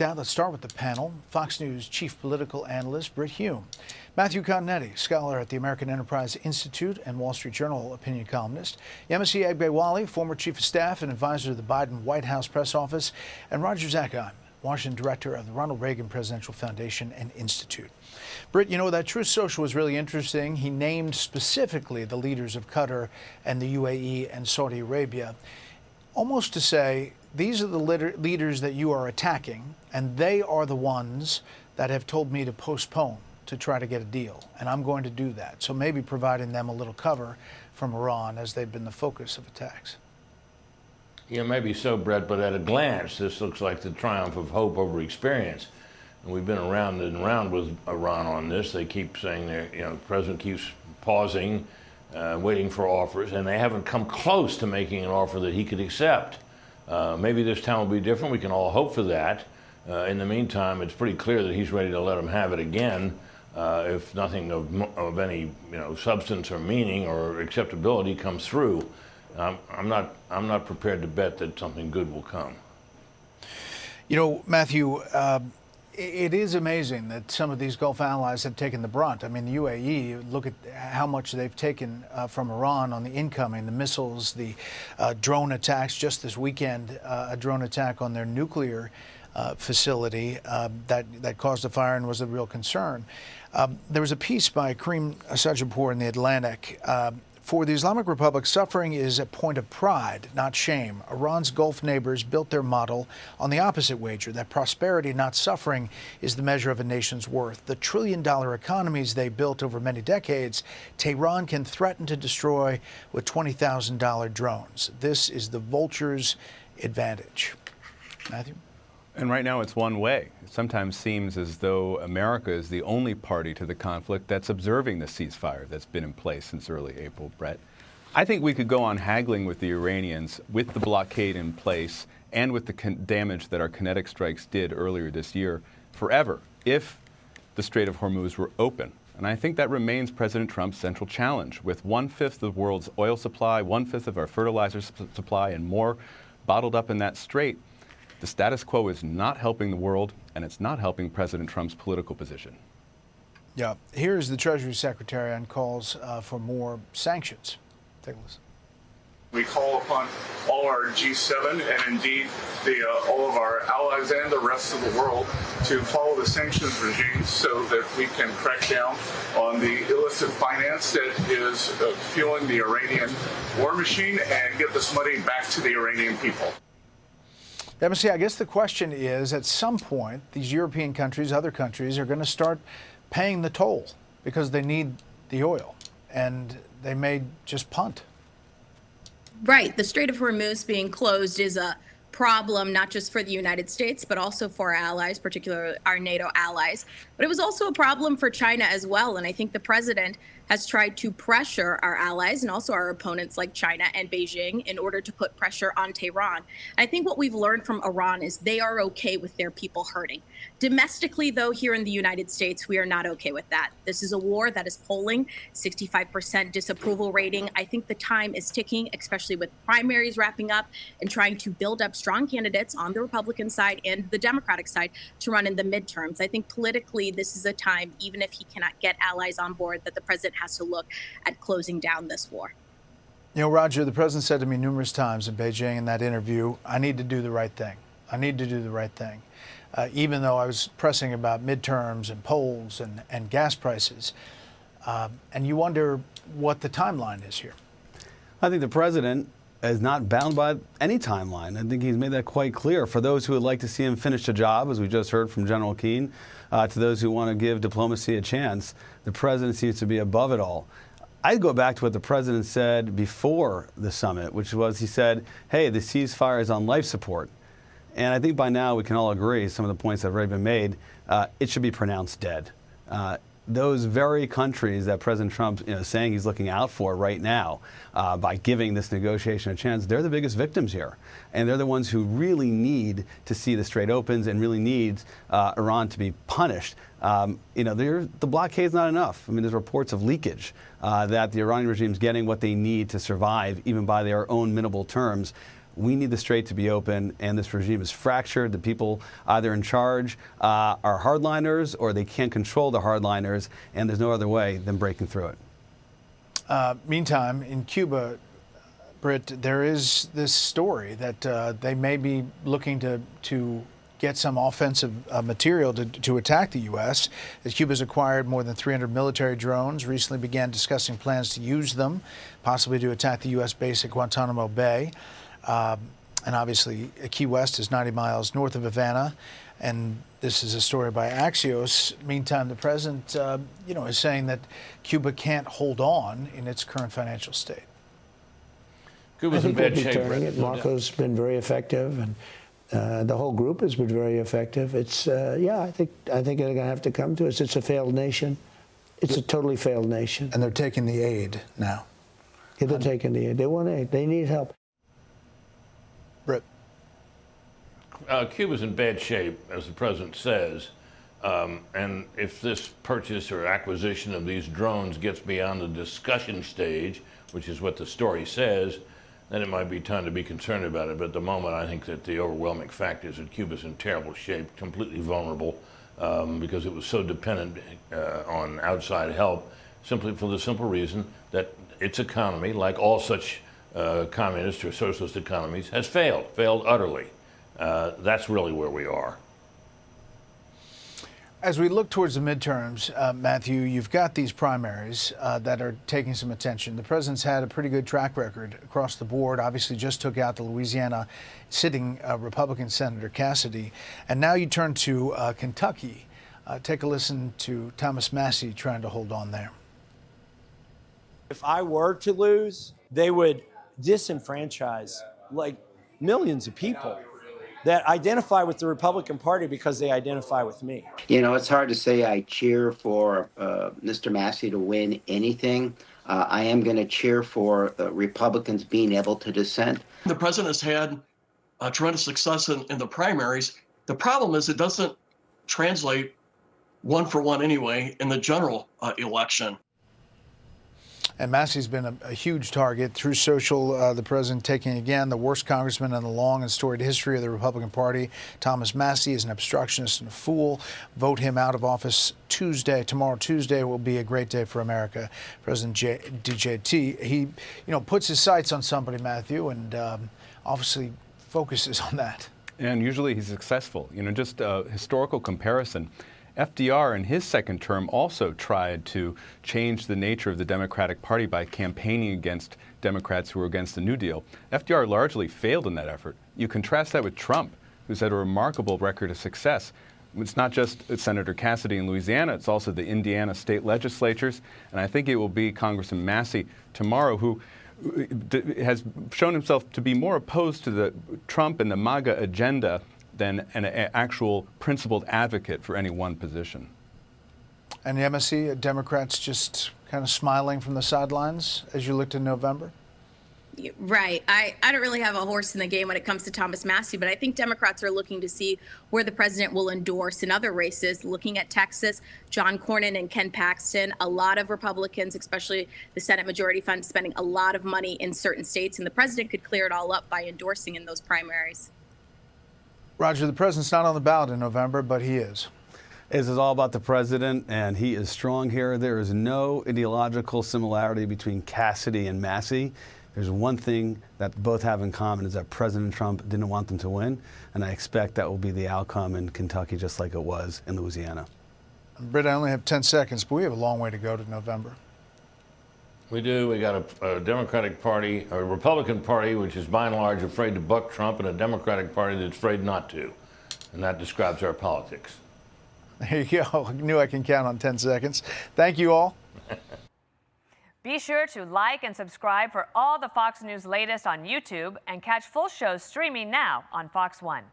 Now, let's start with the panel. Fox News chief political analyst Brit Hume, Matthew Continetti, scholar at the American Enterprise Institute and Wall Street Journal opinion columnist, Yemisi Egbewali, former chief of staff and advisor to the Biden White House press office, and Roger Zakheim, Washington director of the Ronald Reagan Presidential Foundation and Institute. Brit, you know, that Truth Social was really interesting. He named specifically the leaders of Qatar and the UAE and Saudi Arabia, almost to say, these are the leaders that you are attacking, and they are the ones that have told me to postpone to try to get a deal, and I'm going to do that. So maybe providing them a little cover from Iran, as they've been the focus of attacks. Yeah, maybe so, Brett, but at a glance, this looks like the triumph of hope over experience. And we've been around and around with Iran on this. They keep saying the president keeps pausing, waiting for offers, and they haven't come close to making an offer that he could accept. Maybe this time will be different. We can all hope for that. In the meantime, it's pretty clear that he's ready to let him have it again, if nothing of any substance or meaning or acceptability comes through. I'm not prepared to bet that something good will come. You know, Matthew, it is amazing that some of these Gulf allies have taken the brunt. I mean, the UAE, look at how much they've taken from Iran on the incoming, the missiles, the drone attacks. Just this weekend, a drone attack on their nuclear facility that caused a fire and was a real concern. There was a piece by Kareem Sajapur in The Atlantic. For the Islamic Republic, suffering is a point of pride, not shame. Iran's Gulf neighbors built their model on the opposite wager, that prosperity, not suffering, is the measure of a nation's worth. The trillion-dollar economies they built over many decades, Tehran can threaten to destroy with $20,000 drones. This is the vulture's advantage. Matthew? And right now it's one way. It sometimes seems as though America is the only party to the conflict that's observing the ceasefire that's been in place since early April, Brett. I think we could go on haggling with the Iranians with the blockade in place and with the damage that our kinetic strikes did earlier this year forever if the Strait of Hormuz were open. And I think that remains President Trump's central challenge. With 1/5 of the world's oil supply, 1/5 of our fertilizer supply, and more bottled up in that strait, the status quo is not helping the world, and it's not helping President Trump's political position. Yeah. Here's the Treasury Secretary on calls for more sanctions. Take a listen. We call upon all our G7 and indeed all of our allies and the rest of the world to follow the sanctions regime so that we can crack down on the illicit finance that is fueling the Iranian war machine and get this money back to the Iranian people. I guess the question is, at some point, these European countries, other countries, are going to start paying the toll because they need the oil, and they may just punt. Right. The Strait of Hormuz being closed is a problem, not just for the United States, but also for our allies, particularly our NATO allies. But it was also a problem for China as well. And I think the president has tried to pressure our allies and also our opponents like China and Beijing in order to put pressure on Tehran. I think what we've learned from Iran is they are okay with their people hurting. Domestically, though, here in the United States, we are not okay with that. This is a war that is polling 65% disapproval rating. I think the time is ticking, especially with primaries wrapping up and trying to build up strong candidates on the Republican side and the Democratic side to run in the midterms. I think politically, this is a time, even if he cannot get allies on board, that the president has to look at closing down this war. You know, Roger, the president said to me numerous times in Beijing in that interview, I need to do the right thing. I need to do the right thing. Even though I was pressing about midterms and polls and gas prices. And you wonder what the timeline is here. I think the president is not bound by any timeline. I think he's made that quite clear. For those who would like to see him finish the job, as we just heard from General Keane, to those who want to give diplomacy a chance, the president seems to be above it all. I'd go back to what the president said before the summit, which was he said, hey, the ceasefire is on life support. And I think by now we can all agree, some of the points that have already been made, it should be pronounced dead. Those very countries that President Trump is saying he's looking out for right now by giving this negotiation a chance, they're the biggest victims here. And they're the ones who really need to see the Strait opens and really need Iran to be punished. The blockade's not enough. I mean, there's reports of leakage that the Iranian regime's getting what they need to survive, even by their own minimal terms. We need the strait to be open, and this regime is fractured. The people either in charge are hardliners or they can't control the hardliners, and there's no other way than breaking through it. Meantime, in Cuba, Brit, there is this story that they may be looking to get some offensive material to attack the U.S. As Cuba's acquired more than 300 military drones, recently began discussing plans to use them, possibly to attack the U.S. base at Guantanamo Bay. And obviously, Key West is 90 miles north of Havana. And this is a story by Axios. Meantime, the president, is saying that Cuba can't hold on in its current financial state. Cuba's in bad shape. Marco's been very effective, and the whole group has been very effective. It's I think they're going to have to come to us. It's a failed nation. It's a totally failed nation. And they're taking the aid now. Yeah, they're taking the aid. They want aid. They need help. Brit. Cuba's in bad shape, as the president says. And if this purchase or acquisition of these drones gets beyond the discussion stage, which is what the story says, then it might be time to be concerned about it. But at the moment, I think that the overwhelming fact is that Cuba's in terrible shape, completely vulnerable, because it was so dependent on outside help, simply for the simple reason that its economy, like all such communist or socialist economies, has failed utterly. That's really where we are. As we look towards the midterms, Matthew, you've got these primaries that are taking some attention. The president's had a pretty good track record across the board, obviously just took out the Louisiana sitting Republican Senator Cassidy. And now you turn to Kentucky. Take a listen to Thomas Massie trying to hold on there. If I were to lose, they would disenfranchise like millions of people that identify with the Republican Party because they identify with me. You know, it's hard to say I cheer for Mr. Massie to win anything. I am going to cheer for Republicans being able to dissent. The president has had tremendous success in the primaries. The problem is it doesn't translate one for one anyway in the general election. And Massey's been a huge target through social. The president taking again the worst congressman in the long and storied history of the Republican Party. Thomas Massie is an obstructionist and a fool. Vote him out of office Tuesday. Tomorrow, Tuesday, will be a great day for America. President DJT, he puts his sights on somebody, Matthew, and obviously focuses on that. And usually he's successful. Just a historical comparison. FDR in his second term also tried to change the nature of the Democratic Party by campaigning against Democrats who were against the New Deal. FDR largely failed in that effort. You contrast that with Trump, who's had a remarkable record of success. It's not just Senator Cassidy in Louisiana, it's also the Indiana state legislatures. And I think it will be Congressman Massie tomorrow who has shown himself to be more opposed to the Trump and the MAGA agenda than an actual principled advocate for any one position. And the MSC, Democrats just kind of smiling from the sidelines as you look to November? Right. I don't really have a horse in the game when it comes to Thomas Massie, but I think Democrats are looking to see where the president will endorse in other races. Looking at Texas, John Cornyn and Ken Paxton, a lot of Republicans, especially the Senate Majority Fund, spending a lot of money in certain states, and the president could clear it all up by endorsing in those primaries. Roger, the president's not on the ballot in November, but he is. This is all about the president, and he is strong here. There is no ideological similarity between Cassidy and Massie. There's one thing that both have in common is that President Trump didn't want them to win, and I expect that will be the outcome in Kentucky just like it was in Louisiana. Britt, I only have 10 seconds, but we have a long way to go to November. We do. We got a Democratic Party, a Republican Party, which is by and large afraid to buck Trump, and a Democratic Party that's afraid not to. And that describes our politics. There you go. I knew I can count on 10 seconds. Thank you all. Be sure to like and subscribe for all the Fox News latest on YouTube and catch full shows streaming now on Fox One.